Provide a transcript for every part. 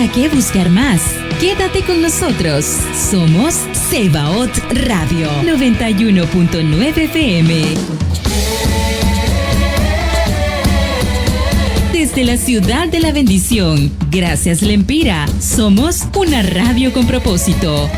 ¿Para qué buscar más? Quédate con nosotros. Somos Sebaot Radio 91.9 FM. Desde la ciudad de la bendición, gracias Lempira, somos una radio con propósito.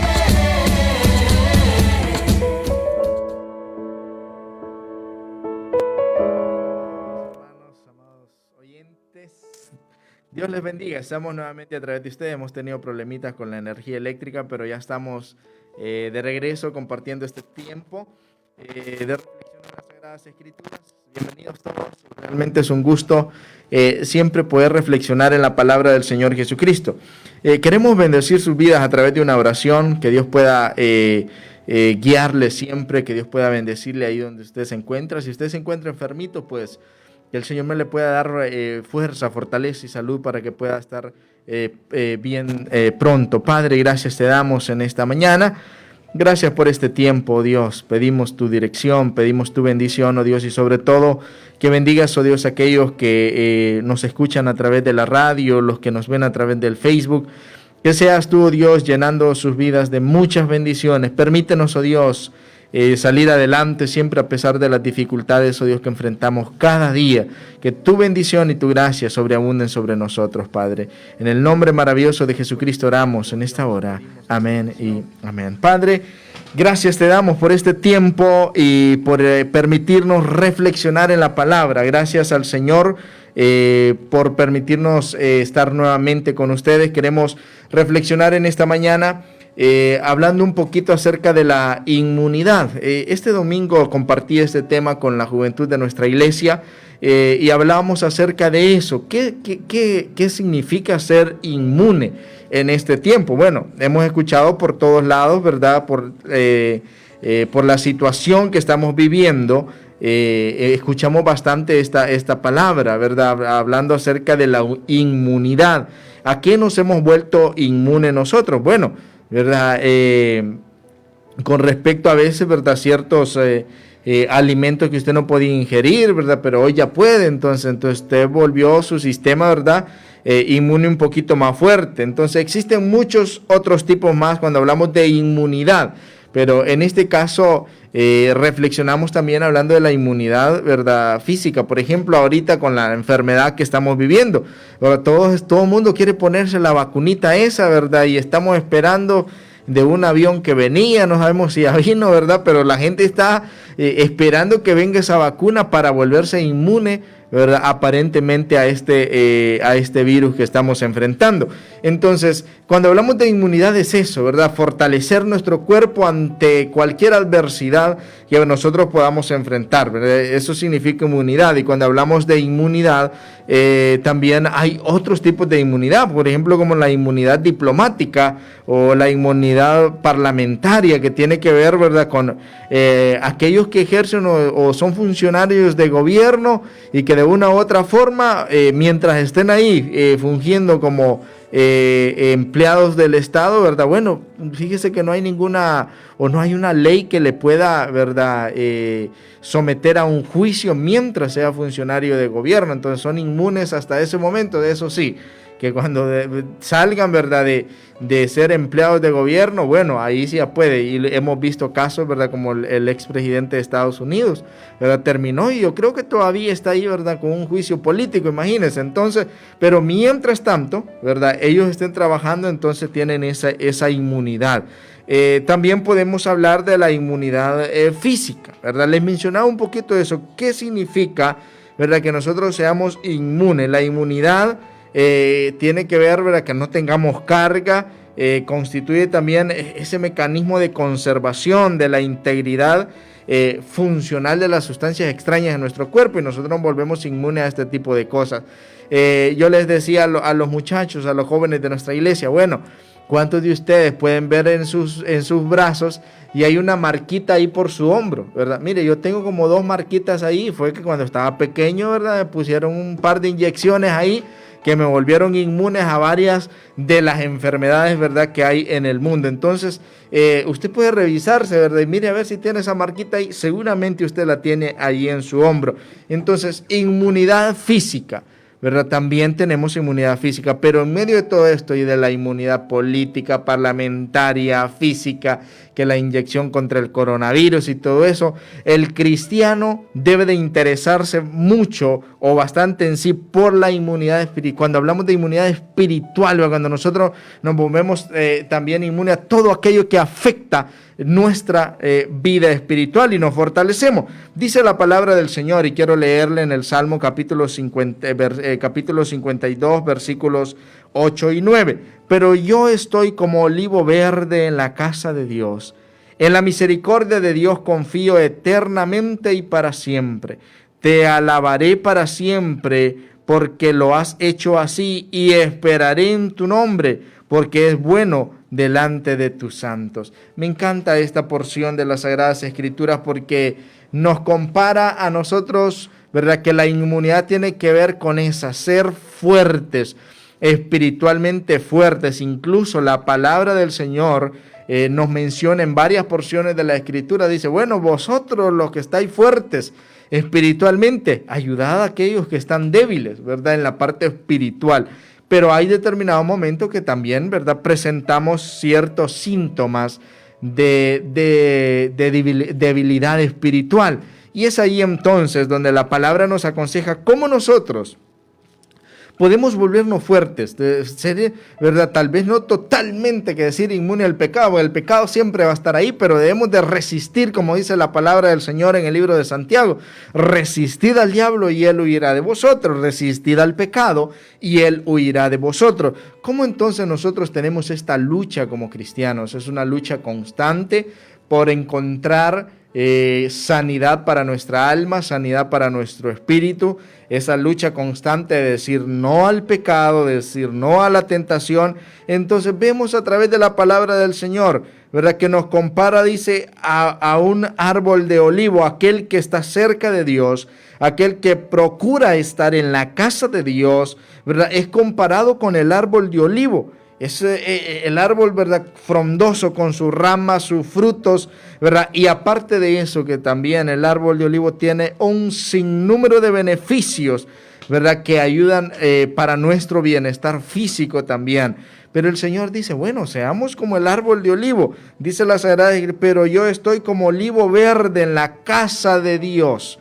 Dios les bendiga, estamos nuevamente a través de ustedes, hemos tenido problemitas con la energía eléctrica, pero ya estamos de regreso compartiendo este tiempo de reflexión en las Sagradas Escrituras. Bienvenidos todos, realmente es un gusto siempre poder reflexionar en la palabra del Señor Jesucristo. Queremos bendecir sus vidas a través de una oración, que Dios pueda guiarle siempre, que Dios pueda bendecirle ahí donde usted se encuentra. Si usted se encuentra enfermito, pues que el Señor me le pueda dar fuerza, fortaleza y salud para que pueda estar bien pronto. Padre, gracias te damos en esta mañana. Gracias por este tiempo, Dios. Pedimos tu dirección, pedimos tu bendición, oh Dios, y sobre todo que bendigas, oh Dios, a aquellos que nos escuchan a través de la radio, los que nos ven a través del Facebook. Que seas tú, oh Dios, llenando sus vidas de muchas bendiciones. Permítenos, oh Dios, salir adelante siempre a pesar de las dificultades, oh Dios, que enfrentamos cada día. Que tu bendición y tu gracia sobreabunden sobre nosotros, Padre. En el nombre maravilloso de Jesucristo oramos en esta hora. Amén y amén. Padre, gracias te damos por este tiempo y por permitirnos reflexionar en la palabra. Gracias al Señor por permitirnos estar nuevamente con ustedes. Queremos reflexionar en esta mañana hablando un poquito acerca de la inmunidad. Este domingo compartí este tema con la juventud de nuestra iglesia y hablábamos acerca de eso. ¿Qué significa ser inmune en este tiempo? Bueno, hemos escuchado por todos lados, ¿verdad? Por la situación que estamos viviendo. Escuchamos bastante esta palabra, ¿verdad? Hablando acerca de la inmunidad. ¿A qué nos hemos vuelto inmunes nosotros? Bueno, ¿verdad? Con respecto a veces, ¿verdad? Ciertos alimentos que usted no podía ingerir, ¿verdad? Pero hoy ya puede, entonces usted volvió su sistema, ¿verdad? Inmune un poquito más fuerte. Entonces existen muchos otros tipos más cuando hablamos de inmunidad, pero en este caso reflexionamos también hablando de la inmunidad, ¿verdad? Física. Por ejemplo, ahorita con la enfermedad que estamos viviendo, ¿verdad? Todo el mundo quiere ponerse la vacunita esa, ¿verdad? Y estamos esperando de un avión que venía, no sabemos si ya vino, ¿verdad? Pero la gente está esperando que venga esa vacuna para volverse inmune, ¿verdad? Aparentemente a este virus que estamos enfrentando. Entonces, cuando hablamos de inmunidad es eso, ¿verdad? Fortalecer nuestro cuerpo ante cualquier adversidad que nosotros podamos enfrentar, ¿verdad? Eso significa inmunidad. Y cuando hablamos de inmunidad, también hay otros tipos de inmunidad, por ejemplo, como la inmunidad diplomática o la inmunidad parlamentaria, que tiene que ver, ¿verdad?, con aquellos que ejercen o son funcionarios de gobierno y que de una u otra forma, mientras estén ahí fungiendo como empleados del Estado, ¿verdad? Bueno, fíjese que no hay no hay una ley que le pueda, ¿verdad?, someter a un juicio mientras sea funcionario de gobierno. Entonces son inmunes hasta ese momento. De eso sí, que cuando salgan, ¿verdad?, de ser empleados de gobierno, bueno, ahí sí ya puede. Y hemos visto casos, ¿verdad?, como el expresidente de Estados Unidos, ¿verdad?, terminó y yo creo que todavía está ahí, ¿verdad?, con un juicio político, imagínense. Entonces, pero mientras tanto, ¿verdad?, ellos estén trabajando, entonces tienen esa inmunidad. También podemos hablar de la inmunidad física, ¿verdad? Les mencionaba un poquito de eso. ¿Qué significa, ¿verdad?, que nosotros seamos inmunes? La inmunidad tiene que ver, ¿verdad?, que no tengamos carga, constituye también ese mecanismo de conservación de la integridad funcional de las sustancias extrañas en nuestro cuerpo, y nosotros nos volvemos inmunes a este tipo de cosas. Yo les decía a los muchachos, a los jóvenes de nuestra iglesia, bueno, ¿cuántos de ustedes pueden ver en sus brazos y hay una marquita ahí por su hombro, ¿verdad? Mire, yo tengo como 2 marquitas ahí. Fue que cuando estaba pequeño, ¿verdad?, me pusieron un par de inyecciones ahí que me volvieron inmunes a varias de las enfermedades, ¿verdad?, que hay en el mundo. Entonces, usted puede revisarse, ¿verdad?, y mire a ver si tiene esa marquita ahí. Seguramente usted la tiene ahí en su hombro. Entonces, inmunidad física. ¿verdad? También tenemos inmunidad física, pero en medio de todo esto y de la inmunidad política, parlamentaria, física, que la inyección contra el coronavirus y todo eso, el cristiano debe de interesarse mucho o bastante en sí por la inmunidad espiritual. Cuando hablamos de inmunidad espiritual, cuando nosotros nos volvemos también inmunes a todo aquello que afecta nuestra vida espiritual y nos fortalecemos. Dice la palabra del Señor, y quiero leerle en el Salmo capítulo 52, versículos 8 y 9. Pero yo estoy como olivo verde en la casa de Dios. En la misericordia de Dios confío eternamente y para siempre. Te alabaré para siempre porque lo has hecho así, y esperaré en tu nombre porque es bueno delante de tus santos. Me encanta esta porción de las Sagradas Escrituras porque nos compara a nosotros, ¿verdad? Que la inmunidad tiene que ver con esa, ser fuertes, espiritualmente fuertes. Incluso la palabra del Señor nos menciona en varias porciones de la Escritura. Dice, bueno, vosotros los que estáis fuertes espiritualmente, ayudad a aquellos que están débiles, ¿verdad? En la parte espiritual. Pero hay determinado momento que también, ¿verdad? Presentamos ciertos síntomas de debilidad espiritual. Y es ahí entonces donde la palabra nos aconseja cómo nosotros podemos volvernos fuertes, ¿verdad? Tal vez no totalmente que decir inmune al pecado, el pecado siempre va a estar ahí, pero debemos de resistir, como dice la palabra del Señor en el libro de Santiago, resistid al diablo y él huirá de vosotros, resistid al pecado y él huirá de vosotros. ¿Cómo entonces nosotros tenemos esta lucha como cristianos? Es una lucha constante por encontrar sanidad para nuestra alma, sanidad para nuestro espíritu, esa lucha constante de decir no al pecado, de decir no a la tentación. Entonces vemos a través de la palabra del Señor, ¿verdad? Que nos compara, dice, a un árbol de olivo, aquel que está cerca de Dios, aquel que procura estar en la casa de Dios, ¿verdad? Es comparado con el árbol de olivo. Es el árbol, ¿verdad? Frondoso con sus ramas, sus frutos, ¿verdad? Y aparte de eso, que también el árbol de olivo tiene un sinnúmero de beneficios, ¿verdad? Que ayudan para nuestro bienestar físico también. Pero el Señor dice, bueno, seamos como el árbol de olivo. Dice la Sagrada Escritura, pero yo estoy como olivo verde en la casa de Dios.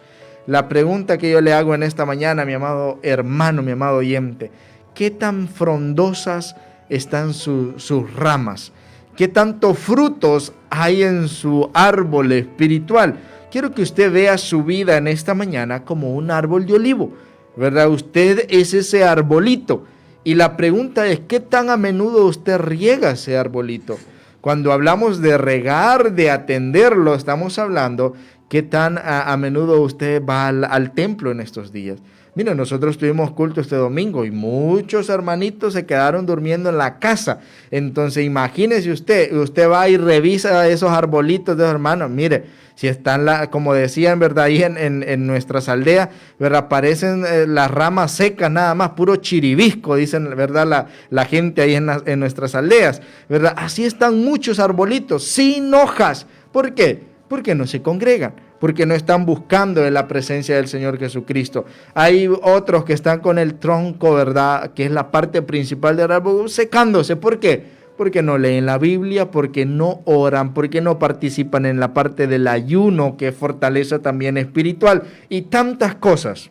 La pregunta que yo le hago en esta mañana, mi amado hermano, mi amado oyente, ¿qué tan frondosas están sus ramas? ¿Qué tantos frutos hay en su árbol espiritual? Quiero que usted vea su vida en esta mañana como un árbol de olivo, ¿verdad? Usted es ese arbolito. Y la pregunta es, ¿qué tan a menudo usted riega ese arbolito? Cuando hablamos de regar, de atenderlo, estamos hablando qué tan a menudo usted va al templo en estos días. Mira, nosotros tuvimos culto este domingo y muchos hermanitos se quedaron durmiendo en la casa. Entonces, imagínese usted va y revisa esos arbolitos de los hermanos. Mire, si están, como decían, ¿verdad? Ahí en nuestras aldeas, ¿verdad? Parecen las ramas secas nada más, puro chiribisco, dicen, ¿verdad? La gente ahí en nuestras aldeas, ¿verdad? Así están muchos arbolitos, sin hojas. ¿Por qué? Porque no se congregan, porque no están buscando en la presencia del Señor Jesucristo. Hay otros que están con el tronco, ¿verdad? Que es la parte principal del árbol, secándose. ¿Por qué? Porque no leen la Biblia, porque no oran, porque no participan en la parte del ayuno, que es fortaleza también espiritual, y tantas cosas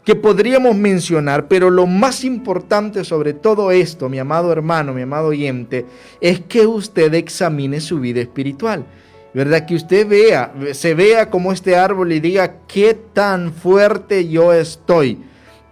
que podríamos mencionar, pero lo más importante sobre todo esto, mi amado hermano, mi amado oyente, es que usted examine su vida espiritual. ¿Verdad? Que usted se vea como este árbol y diga qué tan fuerte yo estoy,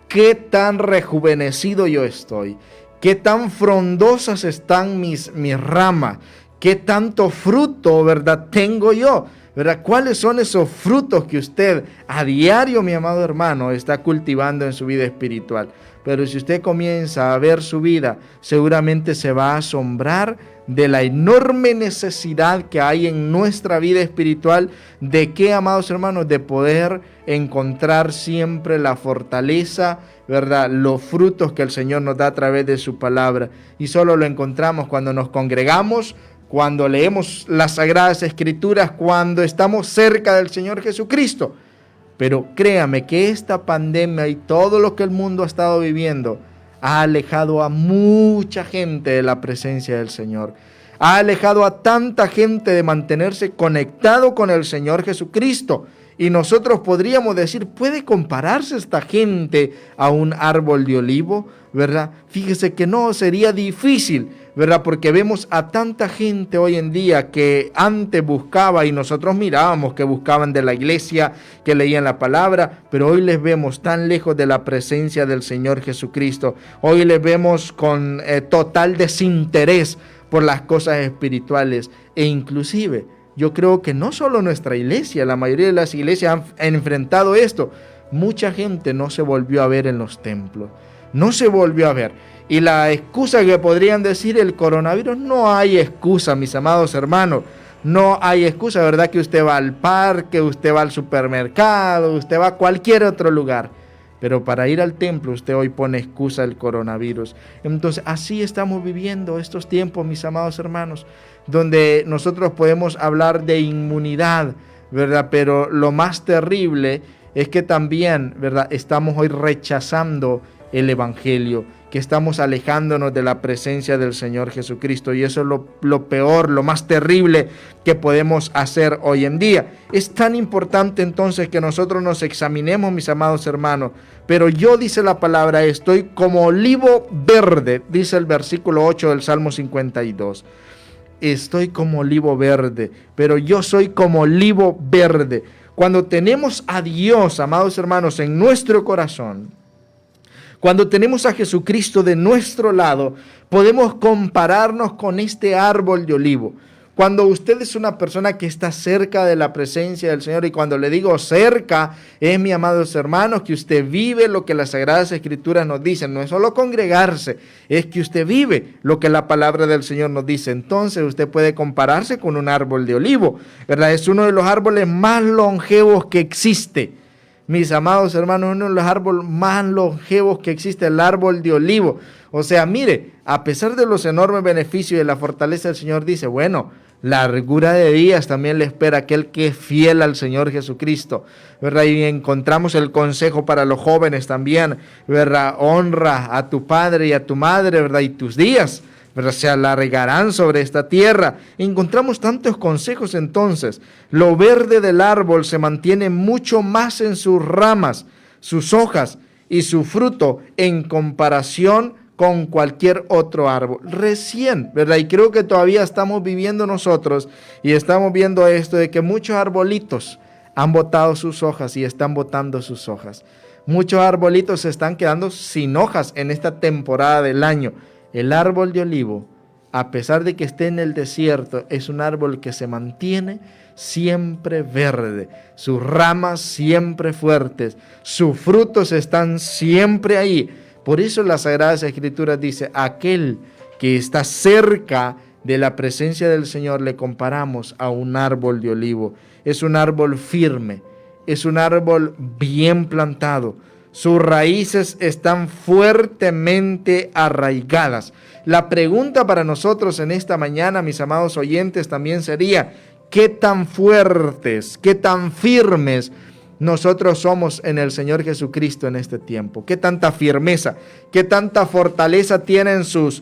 qué tan rejuvenecido yo estoy, qué tan frondosas están mis ramas, qué tanto fruto, ¿verdad? Tengo yo, ¿verdad? ¿Cuáles son esos frutos que usted a diario, mi amado hermano, está cultivando en su vida espiritual? Pero si usted comienza a ver su vida, seguramente se va a asombrar de la enorme necesidad que hay en nuestra vida espiritual. ¿De qué, amados hermanos? De poder encontrar siempre la fortaleza, ¿verdad? Los frutos que el Señor nos da a través de su palabra. Y solo lo encontramos cuando nos congregamos, cuando leemos las Sagradas Escrituras, cuando estamos cerca del Señor Jesucristo. Pero créame que esta pandemia y todo lo que el mundo ha estado viviendo ha alejado a mucha gente de la presencia del Señor. Ha alejado a tanta gente de mantenerse conectado con el Señor Jesucristo. Y nosotros podríamos decir, ¿puede compararse esta gente a un árbol de olivo? ¿Verdad? Fíjese que no, sería difícil, ¿verdad? Porque vemos a tanta gente hoy en día que antes buscaba y nosotros mirábamos que buscaban de la iglesia, que leían la palabra, pero hoy les vemos tan lejos de la presencia del Señor Jesucristo. Hoy les vemos con total desinterés por las cosas espirituales e inclusive yo creo que no solo nuestra iglesia, la mayoría de las iglesias han enfrentado esto. Mucha gente no se volvió a ver en los templos, no se volvió a ver. Y la excusa que podrían decir el coronavirus, no hay excusa, mis amados hermanos. No hay excusa, ¿verdad? Que usted va al parque, usted va al supermercado, usted va a cualquier otro lugar. Pero para ir al templo usted hoy pone excusa el coronavirus. Entonces así estamos viviendo estos tiempos, mis amados hermanos, donde nosotros podemos hablar de inmunidad, ¿verdad? Pero lo más terrible es que también, ¿verdad?, estamos hoy rechazando el evangelio, que estamos alejándonos de la presencia del Señor Jesucristo, y eso es lo peor, lo más terrible que podemos hacer hoy en día. Es tan importante entonces que nosotros nos examinemos, mis amados hermanos. Pero yo, dice la palabra, estoy como olivo verde, dice el versículo 8 del Salmo 52. Estoy como olivo verde, pero yo soy como olivo verde. Cuando tenemos a Dios, amados hermanos, en nuestro corazón, cuando tenemos a Jesucristo de nuestro lado, podemos compararnos con este árbol de olivo. Cuando usted es una persona que está cerca de la presencia del Señor, y cuando le digo cerca, es, mis amados hermanos, que usted vive lo que las Sagradas Escrituras nos dicen. No es solo congregarse, es que usted vive lo que la palabra del Señor nos dice. Entonces usted puede compararse con un árbol de olivo, ¿verdad? Es uno de los árboles más longevos que existe. Mis amados hermanos, uno de los árboles más longevos que existe, el árbol de olivo. O sea, mire, a pesar de los enormes beneficios y de la fortaleza del Señor, dice, bueno, largura de días también le espera aquel que es fiel al Señor Jesucristo, ¿verdad? Y encontramos el consejo para los jóvenes también, ¿verdad? Honra a tu padre y a tu madre, ¿verdad? Y tus días, ¿verdad?, se alargarán sobre esta tierra. Encontramos tantos consejos entonces. Lo verde del árbol se mantiene mucho más en sus ramas, sus hojas y su fruto en comparación con cualquier otro árbol. Recién, ¿verdad? Y creo que todavía estamos viviendo nosotros y estamos viendo esto de que muchos arbolitos han botado sus hojas y están botando sus hojas. Muchos arbolitos se están quedando sin hojas en esta temporada del año. El árbol de olivo, a pesar de que esté en el desierto, es un árbol que se mantiene siempre verde, sus ramas siempre fuertes, sus frutos están siempre ahí. Por eso las Sagradas Escrituras dice, aquel que está cerca de la presencia del Señor le comparamos a un árbol de olivo. Es un árbol firme, es un árbol bien plantado. Sus raíces están fuertemente arraigadas. La pregunta para nosotros en esta mañana, mis amados oyentes, también sería, ¿qué tan fuertes, qué tan firmes nosotros somos en el Señor Jesucristo en este tiempo? ¿Qué tanta firmeza, qué tanta fortaleza tienen sus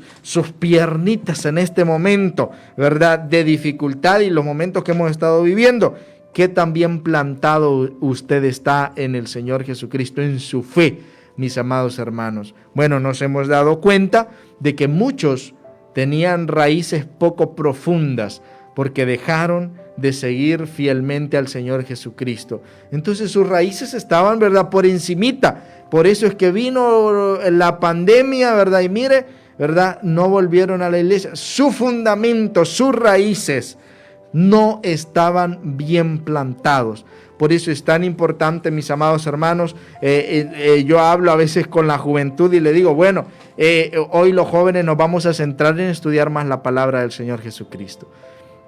piernitas en este momento, ¿verdad?, de dificultad y los momentos que hemos estado viviendo? ¿Qué tan bien plantado usted está en el Señor Jesucristo, en su fe, mis amados hermanos? Bueno, nos hemos dado cuenta de que muchos tenían raíces poco profundas porque dejaron de seguir fielmente al Señor Jesucristo. Entonces sus raíces estaban, ¿verdad?, por encimita. Por eso es que vino la pandemia, ¿verdad? Y mire, ¿verdad?, no volvieron a la iglesia. Su fundamento, sus raíces no estaban bien plantados. Por eso es tan importante, mis amados hermanos, yo hablo a veces con la juventud y le digo, bueno, hoy los jóvenes nos vamos a centrar en estudiar más la palabra del Señor Jesucristo,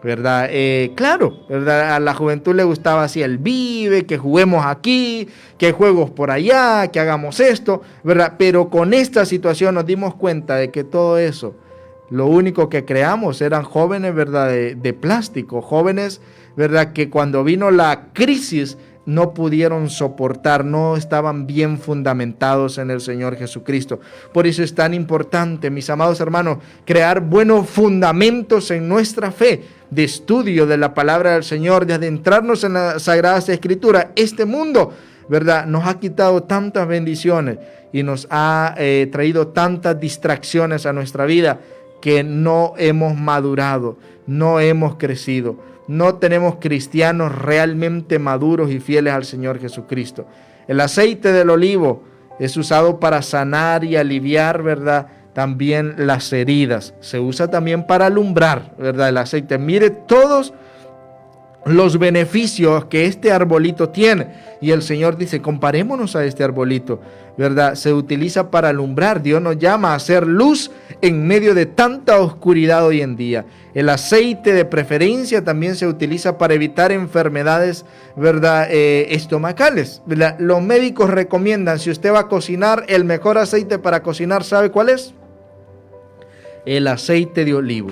¿verdad? Claro, ¿verdad? A la juventud le gustaba así el vive, que juguemos aquí, que juegos por allá, que hagamos esto, ¿verdad? Pero con esta situación nos dimos cuenta de que todo eso, lo único que creamos eran jóvenes, ¿verdad?, de plástico, jóvenes, ¿verdad?, que cuando vino la crisis no pudieron soportar, no estaban bien fundamentados en el Señor Jesucristo. Por eso es tan importante, mis amados hermanos, crear buenos fundamentos en nuestra fe, de estudio de la palabra del Señor, de adentrarnos en las Sagradas Escrituras. Este mundo, ¿verdad?, nos ha quitado tantas bendiciones y nos ha traído tantas distracciones a nuestra vida que no hemos madurado, no hemos crecido. No tenemos cristianos realmente maduros y fieles al Señor Jesucristo. El aceite del olivo es usado para sanar y aliviar, ¿verdad?, también las heridas. Se usa también para alumbrar, ¿verdad?, el aceite. Mire todos los beneficios que este arbolito tiene. Y el Señor dice, comparémonos a este arbolito, ¿verdad? Se utiliza para alumbrar. Dios nos llama a hacer luz en medio de tanta oscuridad hoy en día. El aceite de preferencia también se utiliza para evitar enfermedades, ¿verdad?, estomacales, ¿verdad? Los médicos recomiendan, si usted va a cocinar, el mejor aceite para cocinar, ¿sabe cuál es? El aceite de olivo.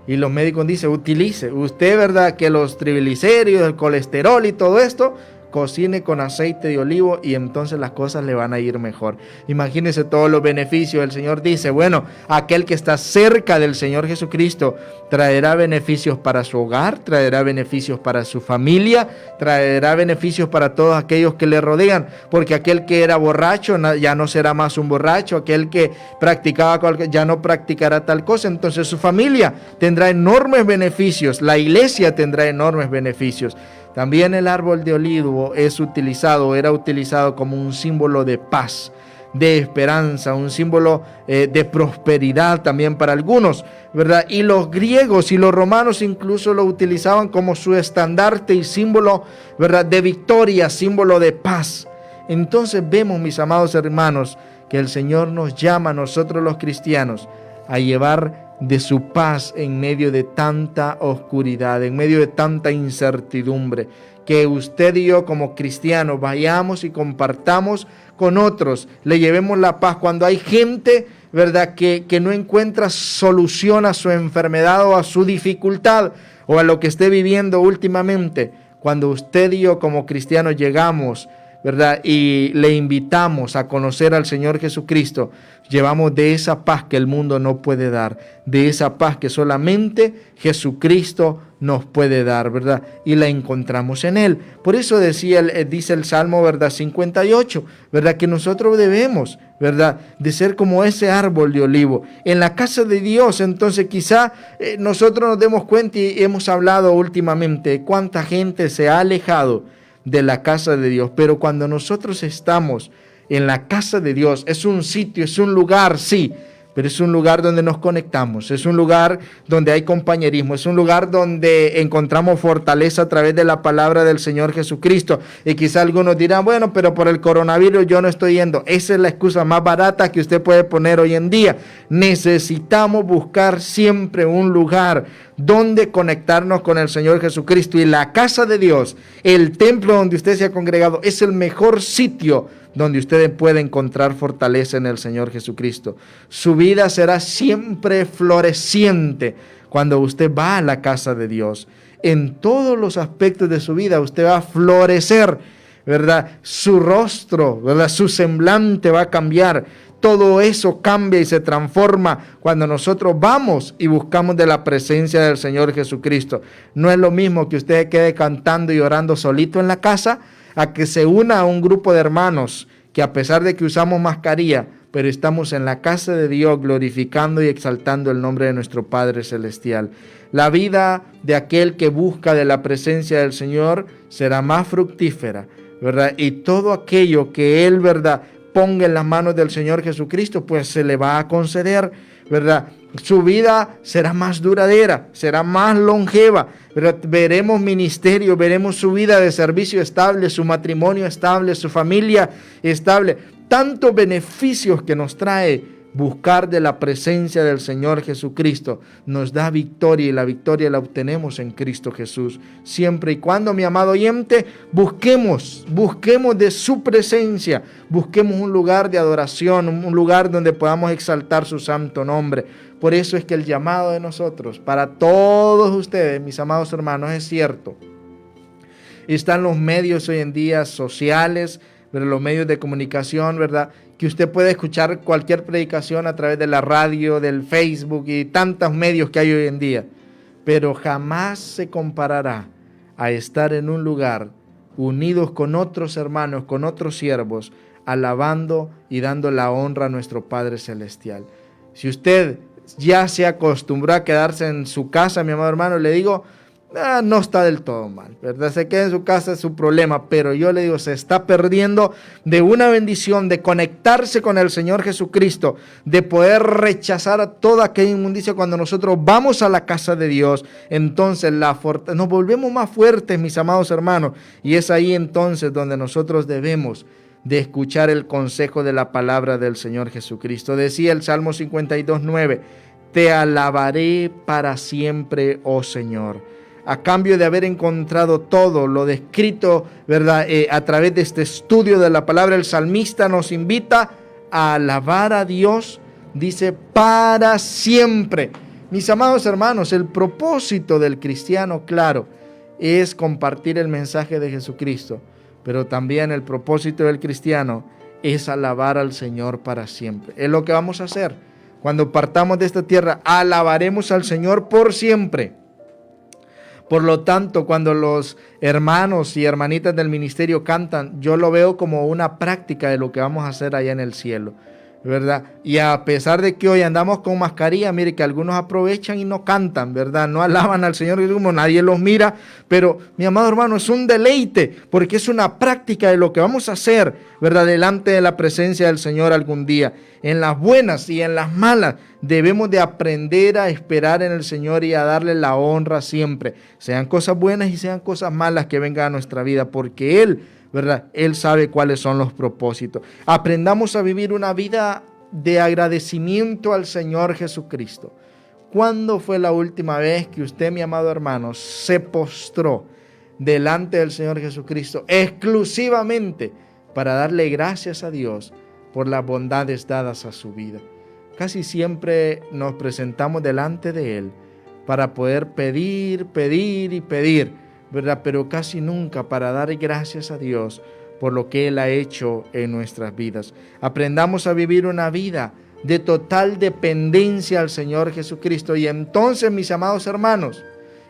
Y los médicos dicen, utilice usted, ¿verdad?, que los triglicéridos, el colesterol y todo esto, cocine con aceite de olivo y entonces las cosas le van a ir mejor. Imagínense todos los beneficios. El Señor dice, bueno, aquel que está cerca del Señor Jesucristo traerá beneficios para su hogar, traerá beneficios para su familia, traerá beneficios para todos aquellos que le rodean, porque aquel que era borracho ya no será más un borracho, aquel que practicaba ya no practicará tal cosa. Entonces su familia tendrá enormes beneficios, la iglesia tendrá enormes beneficios. También el árbol de olivo era utilizado como un símbolo de paz, de esperanza, un símbolo de prosperidad también para algunos, ¿verdad? Y los griegos y los romanos incluso lo utilizaban como su estandarte y símbolo, ¿verdad?, de victoria, símbolo de paz. Entonces vemos, mis amados hermanos, que el Señor nos llama a nosotros los cristianos a llevar de su paz en medio de tanta oscuridad, en medio de tanta incertidumbre. Que usted y yo como cristianos vayamos y compartamos con otros, le llevemos la paz cuando hay gente, ¿verdad?, que no encuentra solución a su enfermedad o a su dificultad o a lo que esté viviendo últimamente. Cuando usted y yo como cristianos llegamos, ¿verdad?, y le invitamos a conocer al Señor Jesucristo, llevamos de esa paz que el mundo no puede dar, de esa paz que solamente Jesucristo nos puede dar, ¿verdad? Y la encontramos en Él. Por eso dice el Salmo, ¿verdad?, 58, ¿verdad?, que nosotros debemos, ¿verdad?, de ser como ese árbol de olivo en la casa de Dios. Entonces quizá nosotros nos demos cuenta, y hemos hablado últimamente, cuánta gente se ha alejado de la casa de Dios, pero cuando nosotros estamos en la casa de Dios, es un sitio, es un lugar, sí, pero es un lugar donde nos conectamos, es un lugar donde hay compañerismo, es un lugar donde encontramos fortaleza a través de la palabra del Señor Jesucristo. Y quizá algunos dirán, bueno, pero por el coronavirus yo no estoy yendo. Esa es la excusa más barata que usted puede poner hoy en día. Necesitamos buscar siempre un lugar donde conectarnos con el Señor Jesucristo. Y la casa de Dios, el templo donde usted se ha congregado, es el mejor sitio donde usted puede encontrar fortaleza en el Señor Jesucristo. Su vida será siempre floreciente cuando usted va a la casa de Dios. En todos los aspectos de su vida usted va a florecer, ¿verdad? Su rostro, ¿verdad?, su semblante va a cambiar. Todo eso cambia y se transforma cuando nosotros vamos y buscamos de la presencia del Señor Jesucristo. No es lo mismo que usted quede cantando y orando solito en la casa, a que se una a un grupo de hermanos que, a pesar de que usamos mascarilla, pero estamos en la casa de Dios glorificando y exaltando el nombre de nuestro Padre Celestial. La vida de aquel que busca de la presencia del Señor será más fructífera, ¿verdad? Y todo aquello que él, ¿verdad?, ponga en las manos del Señor Jesucristo, pues se le va a conceder, ¿verdad? Su vida será más duradera, será más longeva, ¿verdad? Veremos ministerio, veremos su vida de servicio estable, su matrimonio estable, su familia estable. Tantos beneficios que nos trae buscar de la presencia del Señor Jesucristo. Nos da victoria, y la victoria la obtenemos en Cristo Jesús. Siempre y cuando, mi amado oyente, busquemos de su presencia, busquemos un lugar de adoración, un lugar donde podamos exaltar su santo nombre. Por eso es que el llamado de nosotros, para todos ustedes, mis amados hermanos, es cierto. están los medios hoy en día sociales, pero los medios de comunicación, ¿verdad? Que usted puede escuchar cualquier predicación a través de la radio, del Facebook y tantos medios que hay hoy en día. Pero jamás se comparará a estar en un lugar unidos con otros hermanos, con otros siervos, alabando y dando la honra a nuestro Padre Celestial. Si usted ya se acostumbró a quedarse en su casa, mi amado hermano, le digo, no está del todo mal, ¿verdad? Se queda en su casa, es su problema, pero yo le digo, se está perdiendo de una bendición, de conectarse con el Señor Jesucristo, de poder rechazar a toda aquella inmundicia. Cuando nosotros vamos a la casa de Dios, entonces nos volvemos más fuertes, mis amados hermanos, y es ahí entonces donde nosotros debemos de escuchar el consejo de la palabra del Señor Jesucristo. Decía el Salmo 52:9, te alabaré para siempre, oh Señor. A cambio de haber encontrado todo lo descrito, ¿verdad? A través de este estudio de la palabra, el salmista nos invita a alabar a Dios, dice, para siempre. Mis amados hermanos, el propósito del cristiano, claro, es compartir el mensaje de Jesucristo, pero también el propósito del cristiano es alabar al Señor para siempre. Es lo que vamos a hacer. Cuando partamos de esta tierra, alabaremos al Señor por siempre. Por lo tanto, cuando los hermanos y hermanitas del ministerio cantan, yo lo veo como una práctica de lo que vamos a hacer allá en el cielo, ¿verdad? Y a pesar de que hoy andamos con mascarilla, mire que algunos aprovechan y no cantan, ¿verdad? No alaban al Señor como nadie los mira, pero mi amado hermano, es un deleite, porque es una práctica de lo que vamos a hacer, ¿verdad? Delante de la presencia del Señor algún día. En las buenas y en las malas debemos de aprender a esperar en el Señor y a darle la honra siempre, sean cosas buenas y sean cosas malas que vengan a nuestra vida, porque Él, ¿verdad? Él sabe cuáles son los propósitos. Aprendamos a vivir una vida de agradecimiento al Señor Jesucristo. ¿Cuándo fue la última vez que usted, mi amado hermano, se postró delante del Señor Jesucristo exclusivamente para darle gracias a Dios por las bondades dadas a su vida? Casi siempre nos presentamos delante de Él para poder pedir, ¿verdad? Pero casi nunca para dar gracias a Dios por lo que Él ha hecho en nuestras vidas. Aprendamos a vivir una vida de total dependencia al Señor Jesucristo, y entonces, mis amados hermanos,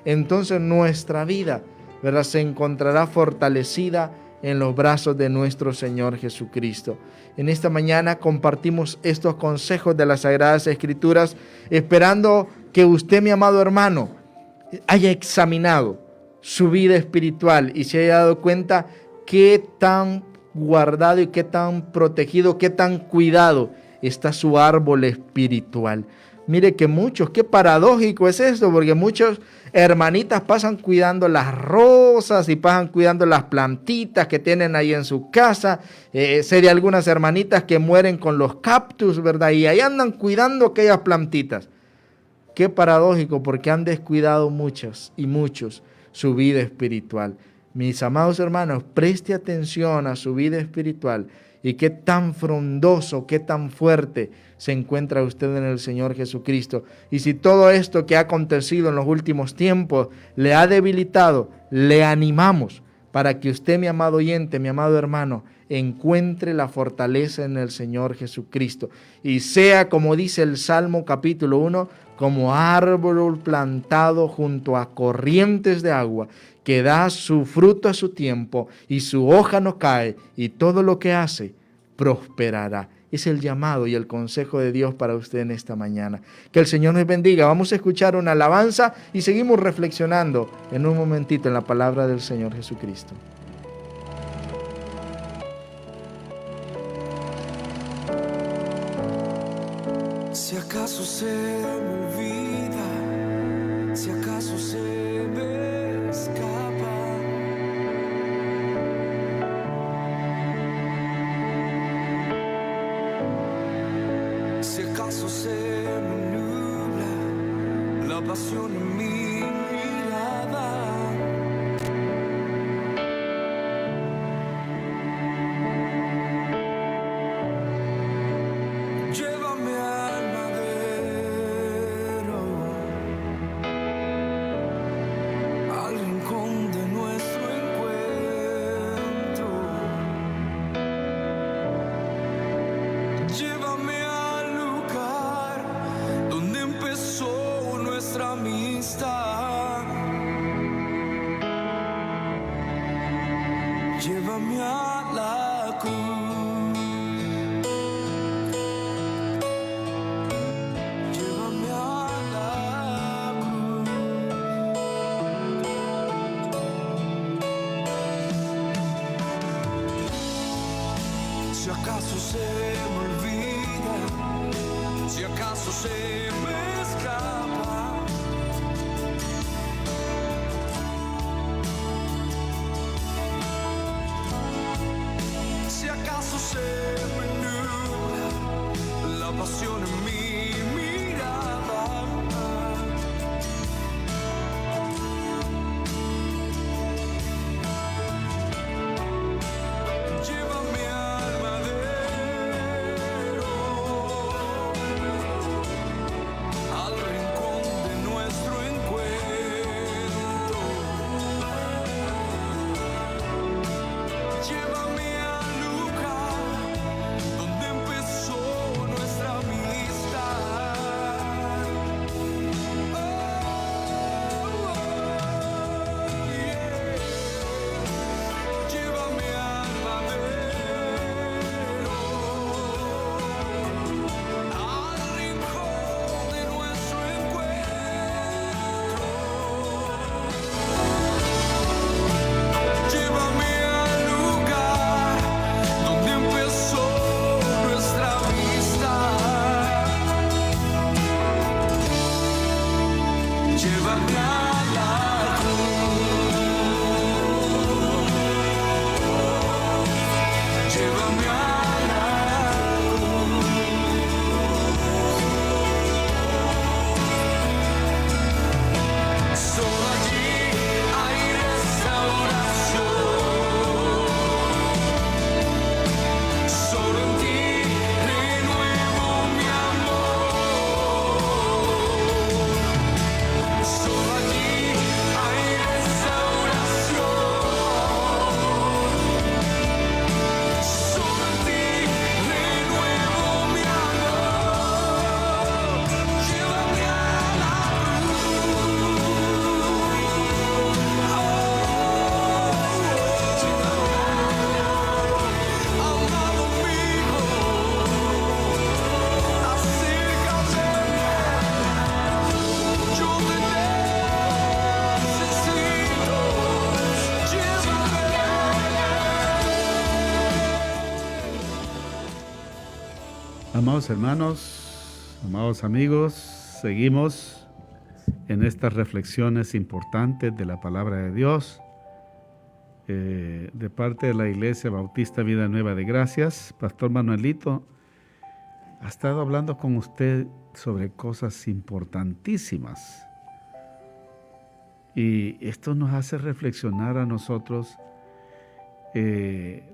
entonces nuestra vida, ¿verdad?, se encontrará fortalecida en los brazos de nuestro Señor Jesucristo. En esta mañana compartimos estos consejos de las Sagradas Escrituras, esperando que usted, mi amado hermano, haya examinado su vida espiritual y se haya dado cuenta qué tan guardado y qué tan protegido, qué tan cuidado está su árbol espiritual. Mire que muchos, qué paradójico es esto, porque muchos hermanitas pasan cuidando las rosas y pasan cuidando las plantitas que tienen ahí en su casa. Sé de algunas hermanitas que mueren con los cactus, ¿verdad? Y ahí andan cuidando aquellas plantitas. Qué paradójico, porque han descuidado muchos su vida espiritual. Mis amados hermanos, preste atención a su vida espiritual y qué tan frondoso, qué tan fuerte se encuentra usted en el Señor Jesucristo. Y si todo esto que ha acontecido en los últimos tiempos le ha debilitado, le animamos para que usted, mi amado oyente, mi amado hermano, encuentre la fortaleza en el Señor Jesucristo y sea, como dice el Salmo capítulo 1, como árbol plantado junto a corrientes de agua, que da su fruto a su tiempo y su hoja no cae, y todo lo que hace prosperará. Es el llamado y el consejo de Dios para usted en esta mañana. Que el Señor nos bendiga. Vamos a escuchar una alabanza y seguimos reflexionando en un momentito en la palabra del Señor Jesucristo. Si acaso se me olvida, si acaso se me escapa, si acaso se me nubla la pasión en mi mirada, llévame al madero, al rincón de nuestro encuentro. Si acaso se me olvida, si acaso se me escapa, si acaso se me nubla la pasión en mi mirada, llévame al madero, al rincón de nuestro encuentro. Llévame al lugar donde empezó nuestra amistad. Oh, yeah. Llévame al madero, al rincón de nuestro encuentro. Llévame al lugar donde empezó nuestra amistad. Llévame a la cruz. Llévame a la cruz. Solo allí hay restauración. Solo en ti renuevo mi amor. Solo allí hay restauración. Solo en ti renuevo mi amor. Llévame a la amado mío, acércate, yo te necesito, llévame. Amados hermanos, amados amigos, seguimos en estas reflexiones importantes de la palabra de Dios de parte de la Iglesia Bautista Vida Nueva de Gracias. Pastor Manuelito ha estado hablando con usted sobre cosas importantísimas y esto nos hace reflexionar a nosotros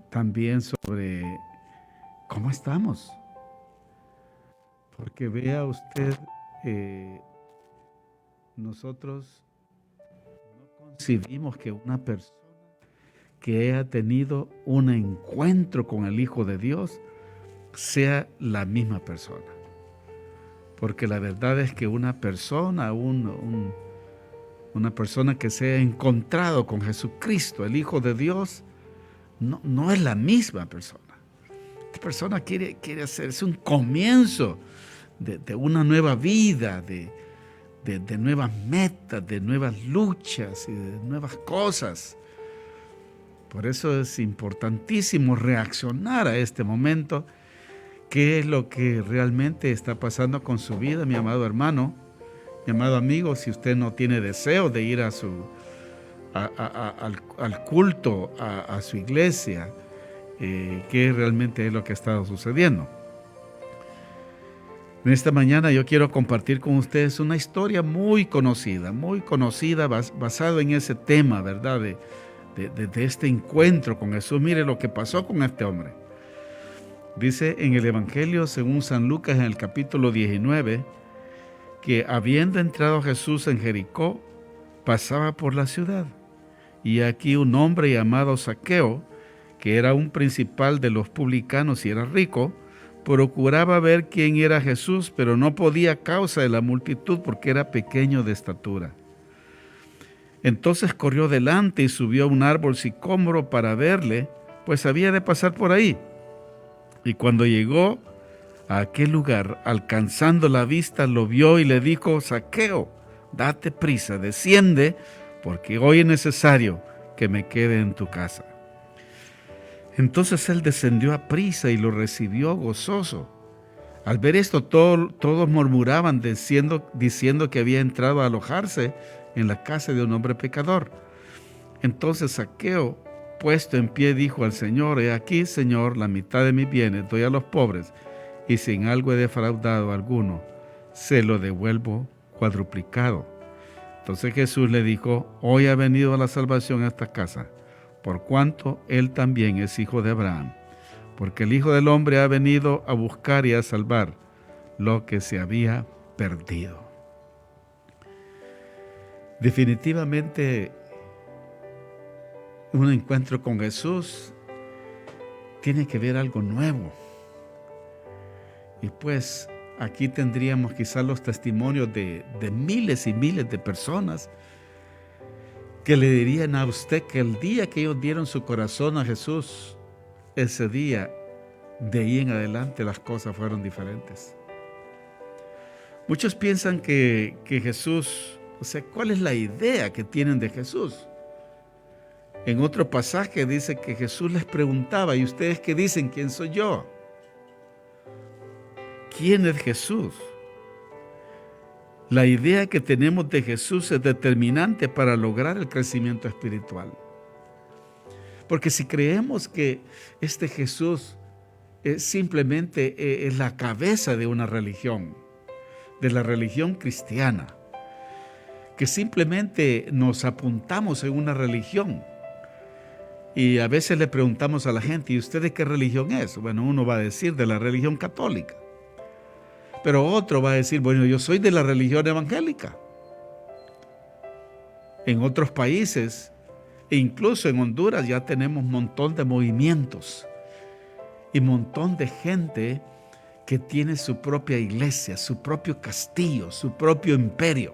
también sobre cómo estamos. Porque vea usted, nosotros no concebimos que una persona que haya tenido un encuentro con el Hijo de Dios sea la misma persona. Porque la verdad es que una persona, una persona que se ha encontrado con Jesucristo, el Hijo de Dios, no es la misma persona. Esta persona quiere hacerse un comienzo de una nueva vida, de nuevas metas, de nuevas luchas y de nuevas cosas. Por eso es importantísimo reaccionar a este momento. ¿Qué es lo que realmente está pasando con su vida, mi amado hermano, mi amado amigo? Si usted no tiene deseo de ir al culto, a su iglesia, ¿qué realmente es lo que ha estado sucediendo? En esta mañana yo quiero compartir con ustedes una historia muy conocida, basado en ese tema, ¿verdad? De este encuentro con Jesús. Mire lo que pasó con este hombre. Dice en el Evangelio según San Lucas en el capítulo 19 que habiendo entrado Jesús en Jericó, pasaba por la ciudad. Y aquí un hombre llamado Zaqueo, que era un principal de los publicanos y era rico, procuraba ver quién era Jesús, pero no podía a causa de la multitud porque era pequeño de estatura. Entonces corrió delante y subió a un árbol sicómoro para verle, pues había de pasar por ahí. Y cuando llegó a aquel lugar, alcanzando la vista, lo vio y le dijo: Zaqueo, date prisa, desciende, porque hoy es necesario que me quede en tu casa. Entonces él descendió a prisa y lo recibió gozoso. Al ver esto, todos murmuraban diciendo que había entrado a alojarse en la casa de un hombre pecador. Entonces Zaqueo, puesto en pie, dijo al Señor: He aquí, Señor, la mitad de mis bienes doy a los pobres, y si en algo he defraudado a alguno, se lo devuelvo cuadruplicado. Entonces Jesús le dijo: Hoy ha venido la salvación a esta casa, por cuanto él también es hijo de Abraham, porque el Hijo del Hombre ha venido a buscar y a salvar lo que se había perdido. Definitivamente, un encuentro con Jesús tiene que ver algo nuevo. Y pues aquí tendríamos quizás los testimonios de miles y miles de personas que le dirían a usted que el día que ellos dieron su corazón a Jesús, ese día, de ahí en adelante las cosas fueron diferentes. Muchos piensan que Jesús, ¿cuál es la idea que tienen de Jesús? En otro pasaje dice que Jesús les preguntaba: ¿y ustedes qué dicen? ¿Quién soy yo? ¿Quién es Jesús? La idea que tenemos de Jesús es determinante para lograr el crecimiento espiritual. Porque si creemos que este Jesús simplemente es la cabeza de una religión, de la religión cristiana, que simplemente nos apuntamos en una religión, y a veces le preguntamos a la gente: ¿y usted de qué religión es? Bueno, uno va a decir de la religión católica, pero otro va a decir: bueno, yo soy de la religión evangélica. En otros países, e incluso en Honduras, ya tenemos un montón de movimientos y un montón de gente que tiene su propia iglesia, su propio castillo, su propio imperio.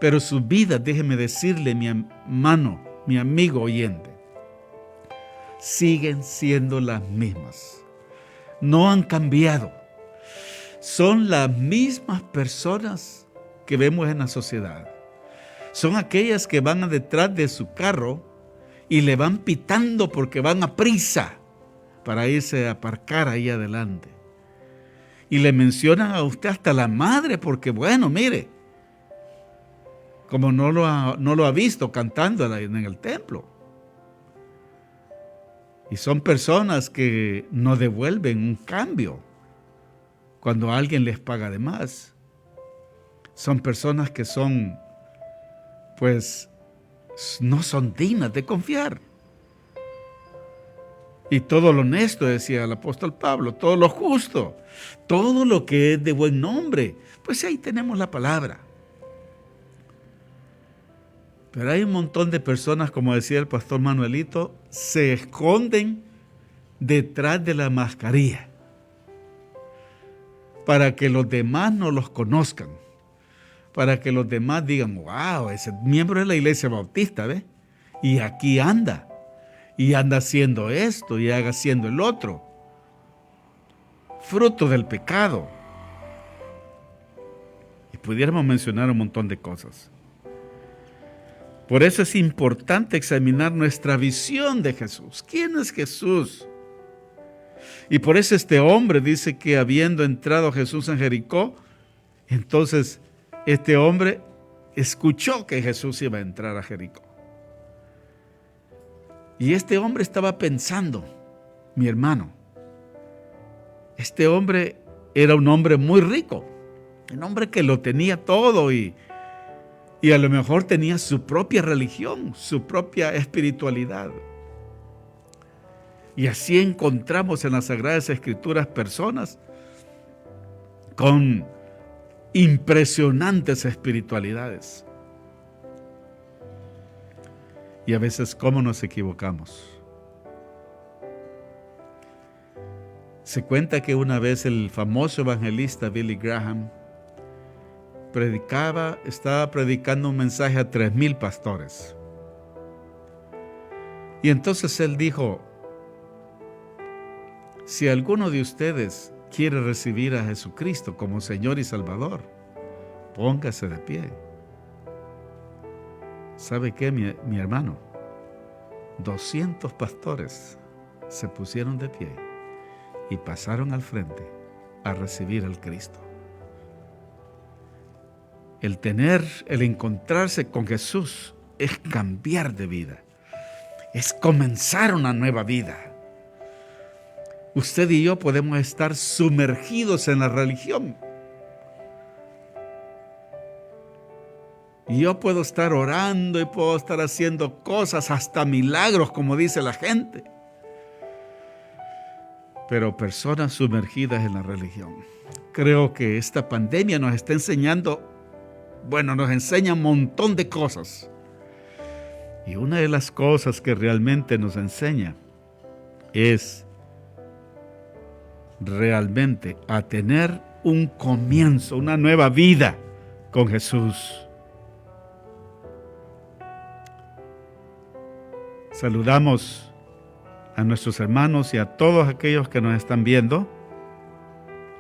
Pero sus vidas, déjeme decirle, mi hermano, mi amigo oyente, siguen siendo las mismas. No han cambiado. Son las mismas personas que vemos en la sociedad. Son aquellas que van detrás de su carro y le van pitando porque van a prisa para irse a aparcar ahí adelante. Y le mencionan a usted hasta la madre porque, bueno, mire, como no lo ha visto cantando en el templo. Y son personas que no devuelven un cambio cuando alguien les paga de más. Son personas que son, pues, no son dignas de confiar. Y todo lo honesto, decía el apóstol Pablo, todo lo justo, todo lo que es de buen nombre, pues ahí tenemos la palabra. Pero hay un montón de personas, como decía el pastor Manuelito, se esconden detrás de la mascarilla para que los demás no los conozcan, para que los demás digan: wow, ese miembro de la iglesia bautista, ¿ve? Y aquí anda, y anda haciendo esto, y haga haciendo el otro. Fruto del pecado. Y pudiéramos mencionar un montón de cosas. Por eso es importante examinar nuestra visión de Jesús. ¿Quién es Jesús? Y por eso este hombre dice que habiendo entrado Jesús en Jericó, entonces este hombre escuchó que Jesús iba a entrar a Jericó. Y este hombre estaba pensando, mi hermano, este hombre era un hombre muy rico, un hombre que lo tenía todo y a lo mejor tenía su propia religión, su propia espiritualidad. Y así encontramos en las Sagradas Escrituras personas con impresionantes espiritualidades. Y a veces, ¿cómo nos equivocamos? Se cuenta que una vez el famoso evangelista Billy Graham estaba predicando un mensaje a 3,000 pastores. Y entonces él dijo: si alguno de ustedes quiere recibir a Jesucristo como Señor y Salvador, póngase de pie. ¿Sabe qué, mi hermano? 200 pastores se pusieron de pie y pasaron al frente a recibir al Cristo. El encontrarse con Jesús es cambiar de vida, es comenzar una nueva vida. Usted y yo podemos estar sumergidos en la religión. Y yo puedo estar orando y puedo estar haciendo cosas, hasta milagros, como dice la gente. Pero personas sumergidas en la religión. Creo que esta pandemia nos está enseñando, nos enseña un montón de cosas. Y una de las cosas que realmente nos enseña es realmente a tener un comienzo, una nueva vida con Jesús. Saludamos a nuestros hermanos y a todos aquellos que nos están viendo.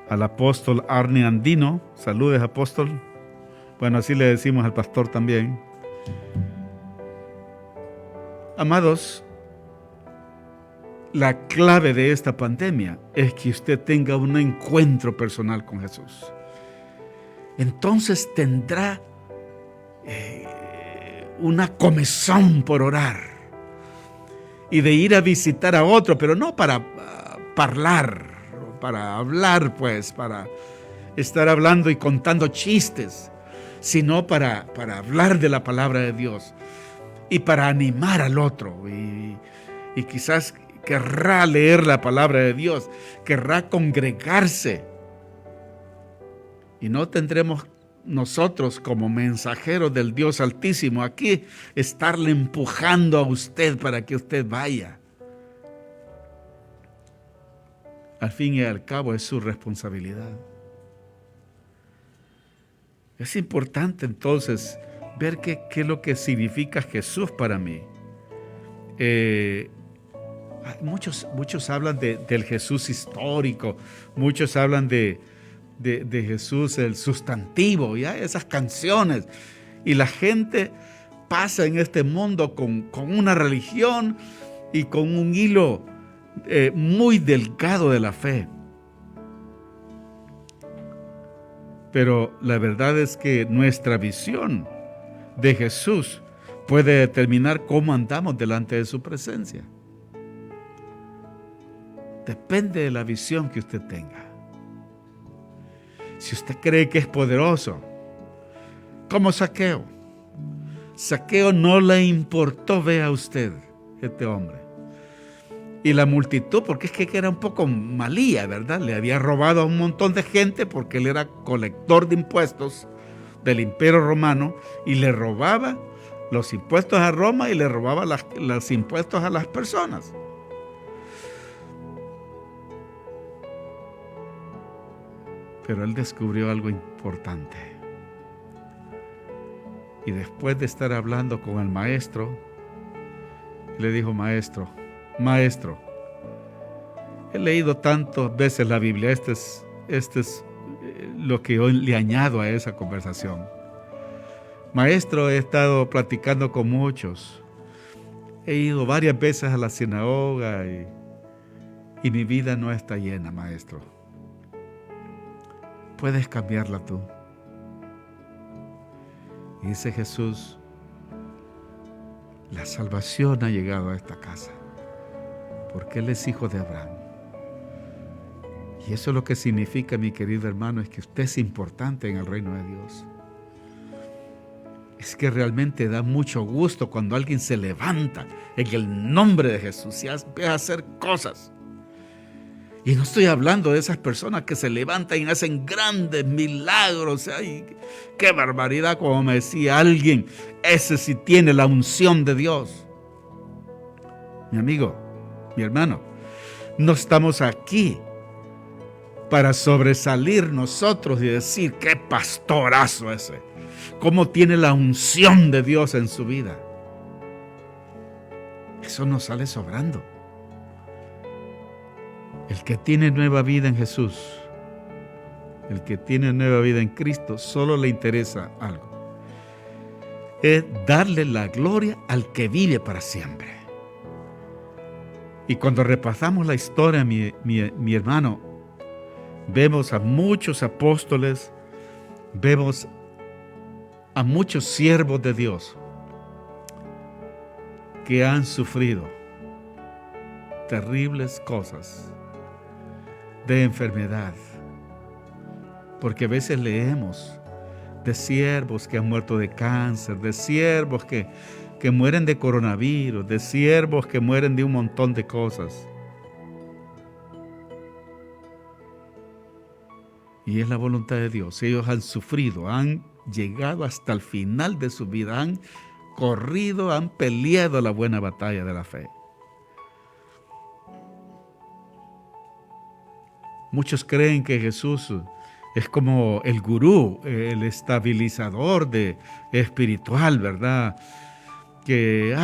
Al apóstol Arne Andino, saludes apóstol. Bueno, así le decimos al pastor también. Amados, la clave de esta pandemia es que usted tenga un encuentro personal con Jesús. Entonces tendrá una comezón por orar y de ir a visitar a otro, pero no para hablar, pues, para estar hablando y contando chistes, sino para hablar de la palabra de Dios y para animar al otro. Y quizás querrá leer la palabra de Dios, querrá congregarse. Y no tendremos nosotros como mensajeros del Dios Altísimo aquí estarle empujando a usted para que usted vaya. Al fin y al cabo es su responsabilidad. Es importante entonces ver qué es lo que significa Jesús para mí. Muchos hablan del Jesús histórico, muchos hablan de Jesús el sustantivo, ¿ya? Esas canciones. Y la gente pasa en este mundo con una religión y con un hilo muy delgado de la fe. Pero la verdad es que nuestra visión de Jesús puede determinar cómo andamos delante de su presencia. Depende de la visión que usted tenga. Si usted cree que es poderoso, como Zaqueo. Zaqueo no le importó, vea usted, este hombre. Y la multitud, porque es que era un poco malía, ¿verdad? Le había robado a un montón de gente porque él era colector de impuestos del Imperio Romano y le robaba los impuestos a Roma y le robaba los impuestos a las personas. Pero él descubrió algo importante. Y después de estar hablando con el maestro, le dijo: maestro, he leído tantas veces la Biblia, este es lo que hoy le añado a esa conversación. Maestro, he estado platicando con muchos, he ido varias veces a la sinagoga y mi vida no está llena, maestro. Puedes cambiarla tú. Y dice Jesús: la salvación ha llegado a esta casa, porque Él es hijo de Abraham. Y eso es lo que significa, mi querido hermano, es que usted es importante en el reino de Dios. Es que realmente da mucho gusto cuando alguien se levanta en el nombre de Jesús y empieza a hacer cosas. Y no estoy hablando de esas personas que se levantan y hacen grandes milagros. ¡Ay, qué barbaridad! Como me decía alguien, ese sí tiene la unción de Dios. Mi amigo, mi hermano, no estamos aquí para sobresalir nosotros y decir: qué pastorazo ese, cómo tiene la unción de Dios en su vida. Eso nos sale sobrando. El que tiene nueva vida en Jesús, el que tiene nueva vida en Cristo, solo le interesa algo: es darle la gloria al que vive para siempre. Y cuando repasamos la historia, mi hermano, vemos a muchos apóstoles, vemos a muchos siervos de Dios que han sufrido terribles cosas de enfermedad. Porque a veces leemos de siervos que han muerto de cáncer, de siervos que mueren de coronavirus, de siervos que mueren de un montón de cosas. Y es la voluntad de Dios. Ellos han sufrido, han llegado hasta el final de su vida, han corrido, han peleado la buena batalla de la fe. Muchos creen que Jesús es como el gurú, el estabilizador espiritual, ¿verdad? Que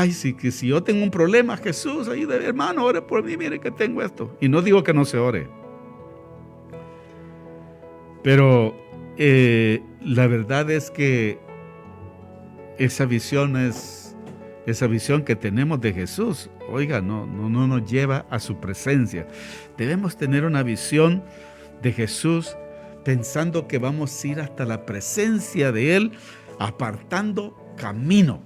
si yo tengo un problema, Jesús, ayúdame, hermano, ore por mí, mire que tengo esto. Y no digo que no se ore. Pero la verdad es que esa visión que tenemos de Jesús, oiga, no nos lleva a su presencia. Debemos tener una visión de Jesús pensando que vamos a ir hasta la presencia de Él, apartando camino,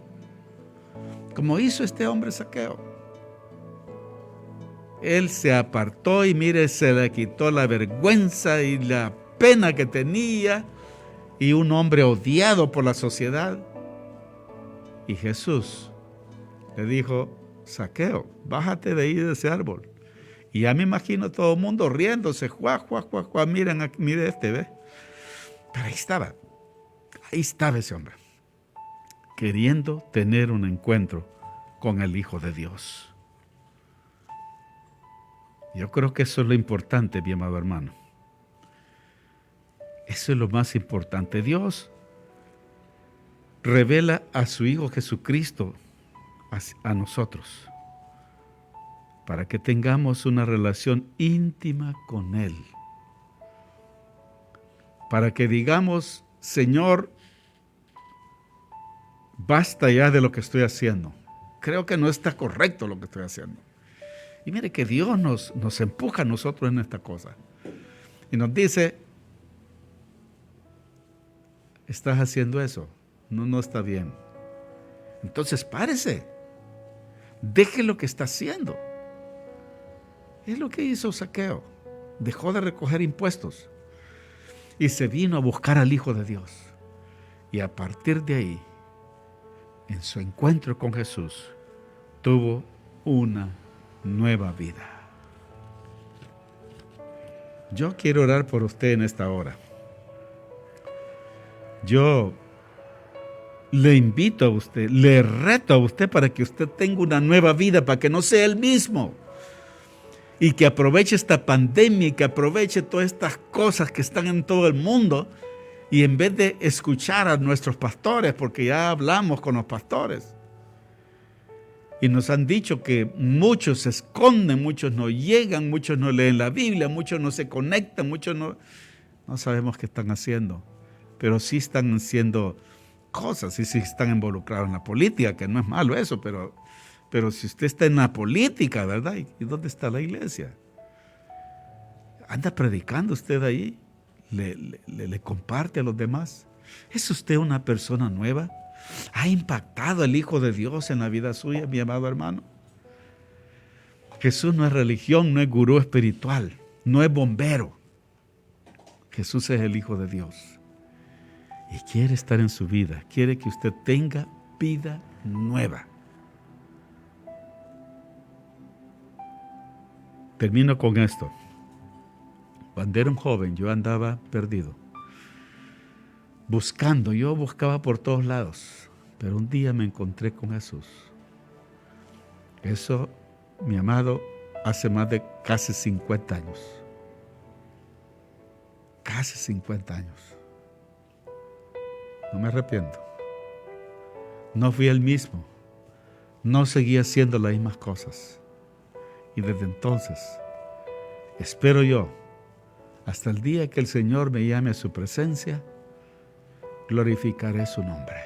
como hizo este hombre Zaqueo. Él se apartó y mire, se le quitó la vergüenza y la pena que tenía, y un hombre odiado por la sociedad. Y Jesús le dijo: Zaqueo, bájate de ahí de ese árbol. Y ya me imagino a todo el mundo riéndose, miren aquí, mire este, ¿ve? Pero ahí estaba ese hombre, queriendo tener un encuentro con el Hijo de Dios. Yo creo que eso es lo importante, mi amado hermano. Eso es lo más importante. Dios revela a su Hijo Jesucristo a nosotros, para que tengamos una relación íntima con Él. Para que digamos: Señor, basta ya de lo que estoy haciendo. Creo que no está correcto lo que estoy haciendo. Y mire que Dios nos empuja a nosotros en esta cosa. Y nos dice: estás haciendo eso, no está bien. Entonces párese, deje lo que está haciendo. Es lo que hizo Zaqueo. Dejó de recoger impuestos y se vino a buscar al Hijo de Dios. Y a partir de ahí, en su encuentro con Jesús, tuvo una nueva vida. Yo quiero orar por usted en esta hora. Yo le invito a usted, le reto a usted para que usted tenga una nueva vida, para que no sea el mismo. Y que aproveche esta pandemia y que aproveche todas estas cosas que están en todo el mundo. Y en vez de escuchar a nuestros pastores, porque ya hablamos con los pastores, y nos han dicho que muchos se esconden, muchos no llegan, muchos no leen la Biblia, muchos no se conectan, muchos no sabemos qué están haciendo. Pero sí están haciendo cosas y sí están involucrados en la política, que no es malo eso, pero si usted está en la política, ¿verdad? ¿Y dónde está la iglesia? ¿Anda predicando usted ahí? ¿Le comparte a los demás? ¿Es usted una persona nueva? ¿Ha impactado el Hijo de Dios en la vida suya, mi amado hermano? Jesús no es religión, no es gurú espiritual, no es bombero. Jesús es el Hijo de Dios. Y quiere estar en su vida, quiere que usted tenga vida nueva. Termino con esto. Cuando era un joven, yo andaba perdido, yo buscaba por todos lados, pero un día me encontré con Jesús. Eso, mi amado, hace más de casi 50 años. Casi 50 años. No me arrepiento. No fui el mismo. No seguí haciendo las mismas cosas. Y desde entonces, espero yo, hasta el día que el Señor me llame a su presencia, glorificaré su nombre.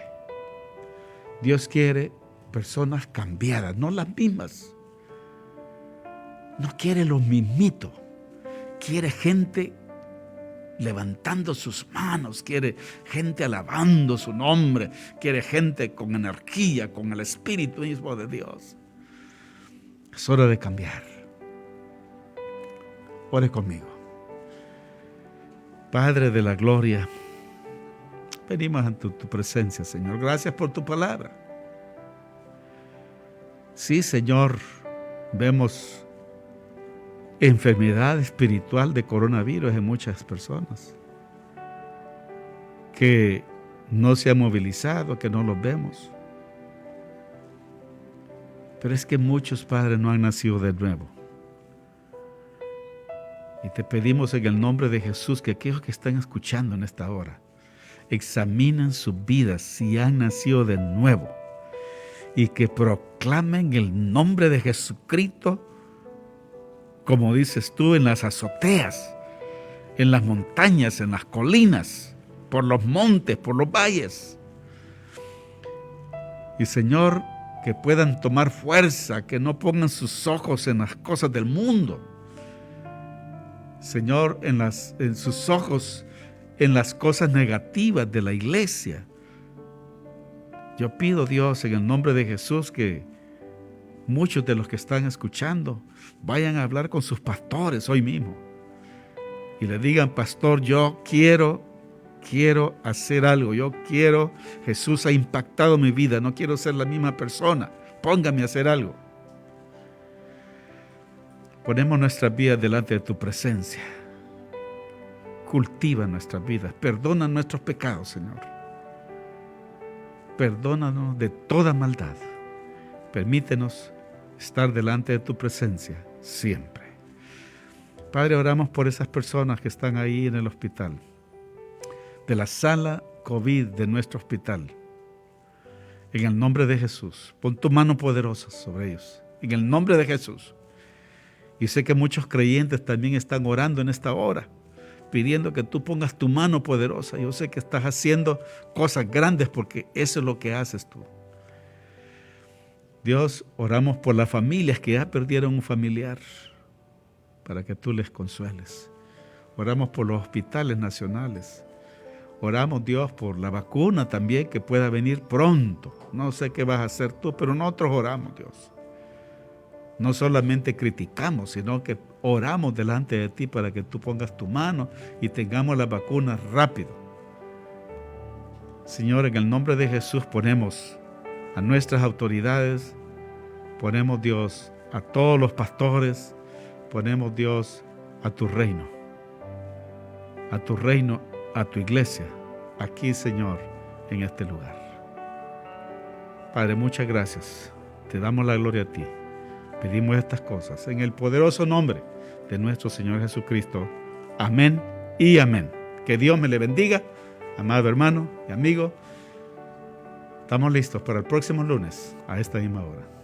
Dios quiere personas cambiadas, no las mismas. no quiere lo mismito. Quiere gente levantando sus manos, quiere gente alabando su nombre, quiere gente con energía, con el Espíritu mismo de Dios. Es hora de cambiar. Ore conmigo. Padre de la gloria, venimos ante tu presencia, Señor. Gracias por tu palabra. Sí, Señor, vemos enfermedad espiritual de coronavirus en muchas personas que no se han movilizado, que no los vemos. Pero es que muchos padres no han nacido de nuevo. Y te pedimos en el nombre de Jesús que aquellos que están escuchando en esta hora examinen sus vidas si han nacido de nuevo y que proclamen el nombre de Jesucristo, como dices tú, en las azoteas, en las montañas, en las colinas, por los montes, por los valles. Y Señor, que puedan tomar fuerza, que no pongan sus ojos en las cosas del mundo. Señor, en sus ojos en las cosas negativas de la iglesia. Yo pido, Dios, en el nombre de Jesús, que muchos de los que están escuchando vayan a hablar con sus pastores hoy mismo y le digan: pastor, yo quiero hacer algo, Jesús ha impactado mi vida, no quiero ser la misma persona, póngame a hacer algo. Ponemos nuestras vidas delante de tu presencia. Cultiva nuestras vidas, perdona nuestros pecados, Señor. Perdónanos de toda maldad. Permítenos estar delante de tu presencia siempre. Padre, oramos por esas personas que están ahí en el hospital, de la sala COVID de nuestro hospital. En el nombre de Jesús, pon tu mano poderosa sobre ellos. En el nombre de Jesús. Y sé que muchos creyentes también están orando en esta hora, pidiendo que tú pongas tu mano poderosa. Yo sé que estás haciendo cosas grandes porque eso es lo que haces tú. Dios, oramos por las familias que ya perdieron un familiar, para que tú les consueles. Oramos por los hospitales nacionales. Oramos, Dios, por la vacuna también, que pueda venir pronto. No sé qué vas a hacer tú, pero nosotros oramos, Dios. No solamente criticamos, sino que oramos delante de ti para que tú pongas tu mano y tengamos las vacunas rápido. Señor, en el nombre de Jesús ponemos a nuestras autoridades, ponemos, Dios, a todos los pastores, ponemos, Dios, a tu reino, a tu iglesia, aquí, Señor, en este lugar. Padre, muchas gracias. Te damos la gloria a ti. Pedimos estas cosas en el poderoso nombre de nuestro Señor Jesucristo. Amén y amén. Que Dios me le bendiga, amado hermano y amigo. Estamos listos para el próximo lunes a esta misma hora.